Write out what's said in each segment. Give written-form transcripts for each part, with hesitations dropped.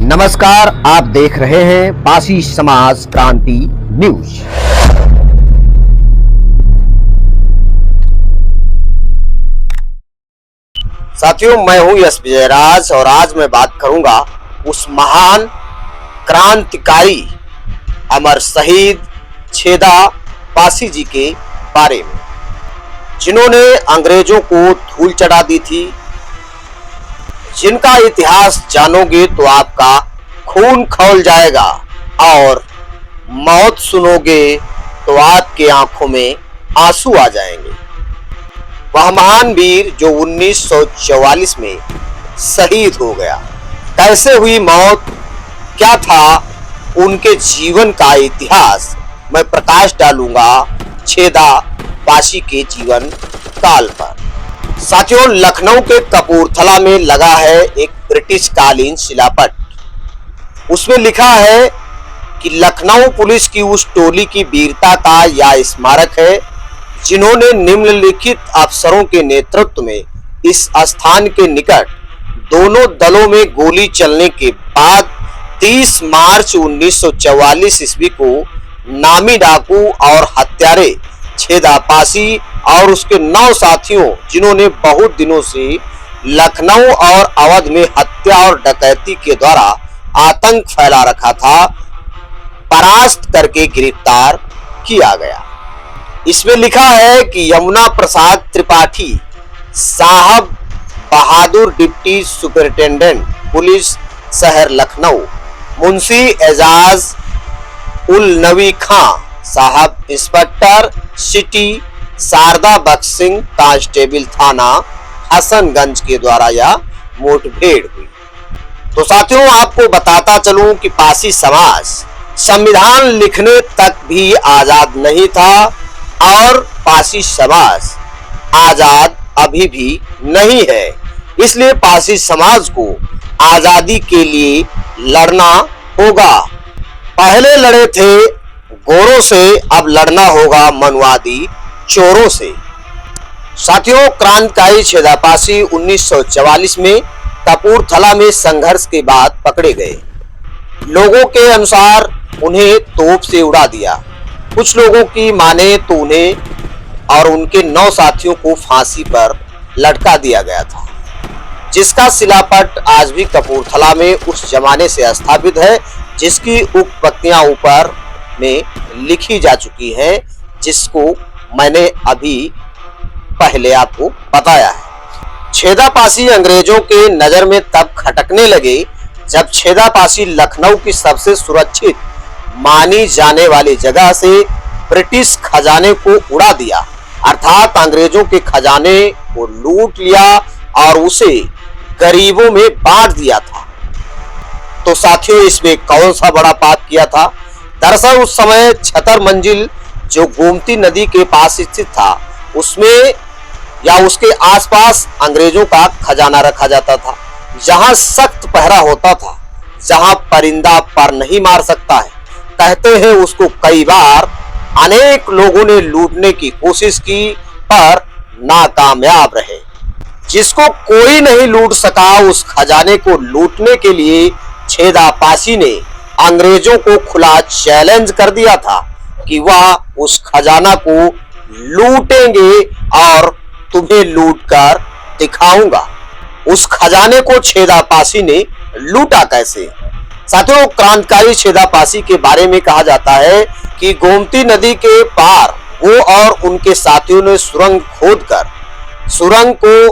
नमस्कार, आप देख रहे हैं पासी समाज क्रांति न्यूज। साथियों, मैं हूं यश विजयराज और आज मैं बात करूंगा उस महान क्रांतिकारी अमर शहीद छेदा पासी जी के बारे में, जिन्होंने अंग्रेजों को धूल चढ़ा दी थी, जिनका इतिहास जानोगे तो आपका खून खौल जाएगा और मौत सुनोगे तो आपके आंखों में आंसू आ जाएंगे। वह महान वीर जो 1944 में शहीद हो गया, कैसे हुई मौत, क्या था उनके जीवन का इतिहास, मैं प्रकाश डालूंगा छेदा पासी के जीवन काल पर। साथियों, लखनऊ के कपूरथला में लगा है एक ब्रिटिश कालीन शिलापट। उसमें लिखा है कि लखनऊ पुलिस की उस टोली की वीरता का यह स्मारक है जिन्होंने निम्नलिखित अफसरों के नेतृत्व में इस स्थान के निकट दोनों दलों में गोली चलने के बाद 30 मार्च 1944 ईस्वी को नामी डाकू और हत्यारे छेदा पासी और उसके 9 साथियों, जिन्होंने बहुत दिनों से लखनऊ और अवध में हत्या और डकैती के द्वारा आतंक फैला रखा था, परास्त करके गिरफ्तार किया गया। इसमें लिखा है कि यमुना प्रसाद त्रिपाठी साहब बहादुर डिप्टी सुपरिटेंडेंट पुलिस शहर लखनऊ, मुंशी एजाज उल नबी खां साहब इंस्पेक्टर सिटी शारदा बख्श सिंह कांस्टेबल थाना हसनगंज के द्वारा यह मुठभेड़ हुई। तो साथियों, आपको बताता चलूं कि पासी समाज संविधान लिखने तक भी आजाद नहीं था और पासी समाज आजाद अभी भी नहीं है। इसलिए पासी समाज को आजादी के लिए लड़ना होगा। पहले लड़े थे गोरों से, अब लड़ना होगा मनवादी चोरों से। साथियों, क्रांतिकारी छेदा पासी 1944 में कपूरथला में संघर्ष के बाद पकड़े गए। लोगों के अनुसार उन्हें तोप से उड़ा दिया। कुछ लोगों की माने तो उन्हें और उनके 9 साथियों को फांसी पर लटका दिया गया था, जिसका शिलापट आज भी कपूरथला में उस जमाने से स्थापित है, जिसकी उक्तियां ऊपर में लिखी जा चुकी हैं, जिसको मैंने अभी पहले आपको बताया है। छेदा पासी अंग्रेजों के नजर में तब खटकने लगे जब छेदा पासी लखनऊ की सबसे सुरक्षित मानी जाने वाली जगह से ब्रिटिश खजाने को उड़ा दिया, अर्थात अंग्रेजों के खजाने को लूट लिया और उसे गरीबों में बांट दिया था। तो साथियों, इसमें कौन सा बड़ा पाप किया था? दरअसल उस समय छतर मंजिल जो गोमती नदी के पास स्थित था, उसमें या उसके आसपास अंग्रेजों का खजाना रखा जाता था, जहां सख्त पहरा होता था, जहां परिंदा पर नहीं मार सकता है। कहते हैं उसको कई बार अनेक लोगों ने लूटने की कोशिश की पर नाकामयाब रहे। जिसको कोई नहीं लूट सका, उस खजाने को लूटने के लिए छेदा पासी ने अंग्रेजों को खुला चैलेंज कर दिया था कि वह उस खजाना को लूटेंगे और तुम्हें लूटकर दिखाऊंगा। उस खजाने को छेदा पासी ने लूटा कैसे? साथियों, क्रांतिकारी छेदा पासी के बारे में कहा जाता है कि गोमती नदी के पार वो और उनके साथियों ने सुरंग खोदकर सुरंग को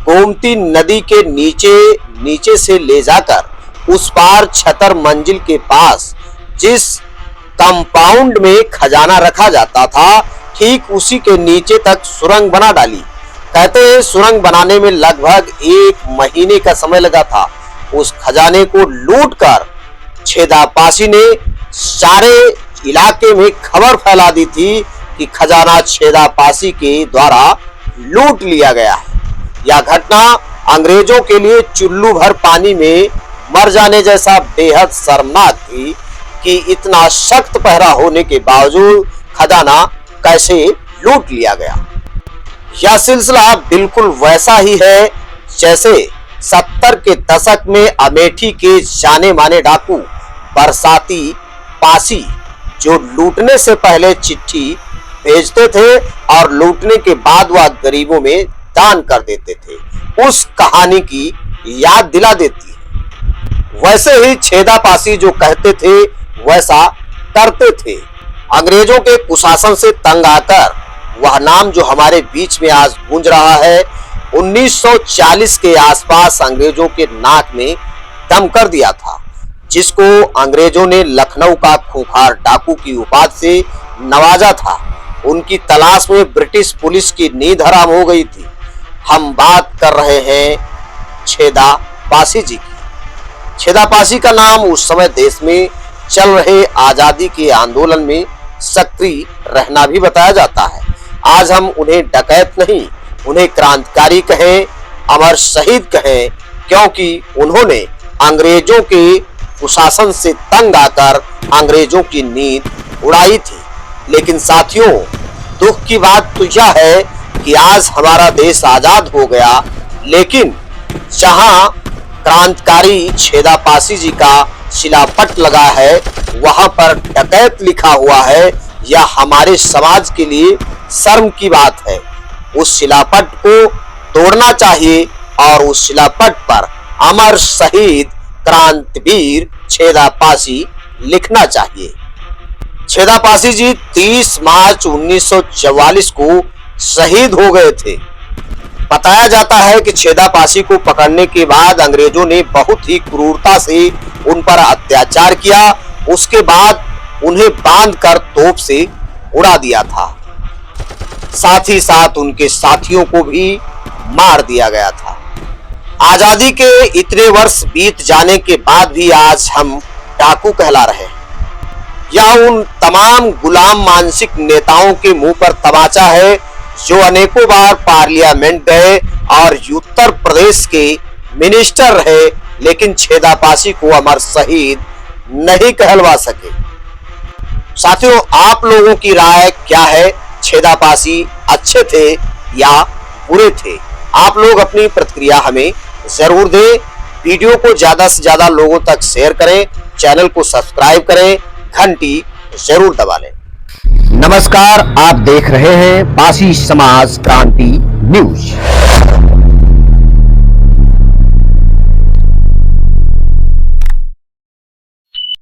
गोमती नदी के नीचे से ले जाकर उस पार छतर मंजिल के पास जिस कंपाउंड में खजाना रखा जाता था, ठीक उसी के नीचे तक सुरंग बना डाली। कहते हैं सुरंग बनाने में लगभग 1 महीने का समय लगा था। उस खजाने को लूटकर छेदा पासी ने सारे इलाके में खबर फैला दी थी कि खजाना छेदा पासी के द्वारा लूट लिया गया है। यह घटना अंग्रेजों के लिए चुल्लू भर पानी में मर जाने जैसा बेहद शर्मनाक थी कि इतना सख्त पहरा होने के बावजूद खजाना कैसे लूट लिया गया। यह सिलसिला बिल्कुल वैसा ही है जैसे 70 के दशक में अमेठी के जाने माने डाकू बरसाती पासी, जो लूटने से पहले चिट्ठी भेजते थे और लूटने के बाद वह गरीबों में दान कर देते थे, उस कहानी की याद दिला देती है। वैसे ही छेदा पासी जो कहते थे वैसा करते थे। अंग्रेजों के कुशासन से तंग आकर वह नाम जो हमारे बीच में आज गूंज रहा है, 1940 के आसपास अंग्रेजों के नाक में दम कर दिया था, जिसको अंग्रेजों ने लखनऊ का खूंखार डाकू की उपाधि से नवाजा था। उनकी तलाश में ब्रिटिश पुलिस की नींद हराम हो गई थी। हम बात कर रहे हैं छेदा पासी जी की। छेदा पासी का नाम उस समय देश में चल रहे आजादी के आंदोलन में सक्रिय रहना भी बताया जाता है। आज हम उन्हें डकैत नहीं, उन्हें क्रांतिकारी कहें, अमर शहीद कहें, क्योंकि उन्होंने अंग्रेजों के कुशासन से तंग आकर अंग्रेजों की नींद उड़ाई थी। लेकिन साथियों, दुख की बात तो यह है कि आज हमारा देश आजाद हो गया, लेकिन जहां क्रांतिकारी छेदा पासी जी का शिलापट लगा है वहां पर डकैत लिखा हुआ है। यह हमारे समाज के लिए शर्म की बात है। उस शिलापट को तोड़ना चाहिए और उस शिलापट पर अमर शहीद क्रांतिवीर छेदा पासी लिखना चाहिए। छेदा पासी जी 30 मार्च 1944 को शहीद हो गए थे। बताया जाता है कि छेदा पासी को पकड़ने के बाद अंग्रेजों ने बहुत ही क्रूरता से उन पर अत्याचार किया। उसके बाद उन्हें बांधकर तोप से उड़ा दिया था। साथ ही साथ उनके साथियों को भी मार दिया गया था। आजादी के इतने वर्ष बीत जाने के बाद भी आज हम डाकू कहला रहे हैं। यह उन तमाम गुलाम मानसिक नेताओं के मुंह पर तमाचा है जो अनेकों बार पार्लियामेंट गए और उत्तर प्रदेश के मिनिस्टर रहे, लेकिन छेदा पासी को अमर शहीद नहीं कहलवा सके। साथियों, आप लोगों की राय क्या है? छेदा पासी अच्छे थे या बुरे थे? आप लोग अपनी प्रतिक्रिया हमें जरूर दें। वीडियो को ज्यादा से ज्यादा लोगों तक शेयर करें, चैनल को सब्सक्राइब करें, घंटी जरूर दबा लें। नमस्कार, आप देख रहे हैं पासी समाज क्रांति न्यूज।